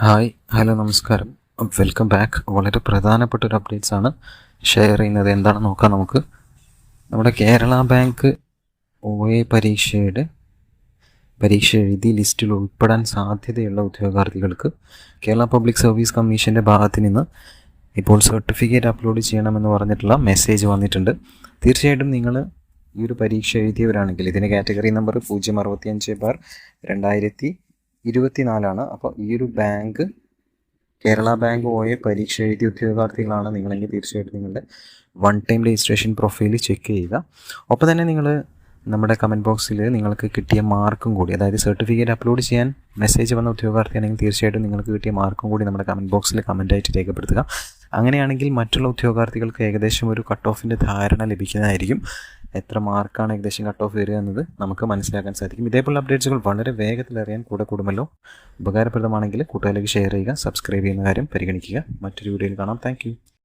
Hi hello നമസ്കാരം, welcome back. വളരെ പ്രധാനപ്പെട്ട ഒരു അപ്ഡേറ്റ്സ് ആണ് ഷെയർ ചെയ്യുന്നത്. എന്താണെന്ന് നോക്കാം നമുക്ക്. നമ്മുടെ കേരള ബാങ്ക് OA പരീക്ഷ എഴുതി ലിസ്റ്റിൽ ഉൾപ്പെടാൻ സാധ്യതയുള്ള ഉദ്യോഗാർത്ഥികൾക്ക് കേരള പബ്ലിക് സർവീസ് കമ്മീഷൻ്റെ ഭാഗത്ത് നിന്ന് ഇപ്പോൾ സർട്ടിഫിക്കറ്റ് അപ്ലോഡ് ചെയ്യണമെന്ന് പറഞ്ഞിട്ടുള്ള മെസ്സേജ് വന്നിട്ടുണ്ട്. തീർച്ചയായിട്ടും നിങ്ങൾ ഈ ഒരു പരീക്ഷ എഴുതിയവരാണെങ്കിൽ ഇതിൻ്റെ കാറ്റഗറി നമ്പർ 065/2024 അപ്പോൾ ഈ ഒരു ബാങ്ക് കേരള ബാങ്ക് OA പരീക്ഷ എഴുതിയ ഉദ്യോഗാർത്ഥികളാണ് നിങ്ങളെങ്കിൽ തീർച്ചയായിട്ടും നിങ്ങളുടെ one time registration profile check ചെയ്യുക. ഒപ്പം തന്നെ നിങ്ങൾ നമ്മുടെ കമൻറ്റ് ബോക്സിൽ നിങ്ങൾക്ക് കിട്ടിയ മാർക്കും കൂടി, അതായത് സർട്ടിഫിക്കറ്റ് അപ്ലോഡ് ചെയ്യാൻ മെസ്സേജ് വന്ന ഉദ്യോഗാർത്ഥിയാണെങ്കിൽ തീർച്ചയായിട്ടും നിങ്ങൾക്ക് കിട്ടിയ മാർക്കും കൂടി നമ്മുടെ കമൻറ്റ് ബോക്സിൽ കമൻറ്റായിട്ട് രേഖപ്പെടുത്തുക. അങ്ങനെയാണെങ്കിൽ മറ്റുള്ള ഉദ്യോഗാർത്ഥികൾക്ക് ഏകദേശം ഒരു കട്ട് ഓഫിൻ്റെ ധാരണ ലഭിക്കുന്നതായിരിക്കും. എത്ര മാർക്കാണ് ഏകദേശം കട്ട് ഓഫ് വരിക എന്നത് നമുക്ക് മനസ്സിലാക്കാൻ സാധിക്കും. ഇതേപോലുള്ള അപ്ഡേറ്റ്സുകൾ വളരെ വേഗത്തിൽ അറിയാൻ കൂടുമല്ലോ. ഉപകാരപ്രദമാണെങ്കിൽ കൂട്ടുകാരിലേക്ക് ഷെയർ ചെയ്യുക, സബ്സ്ക്രൈബ് ചെയ്യുന്ന കാര്യം പരിഗണിക്കുക. മറ്റൊരു വീഡിയോയിൽ കാണാം. താങ്ക്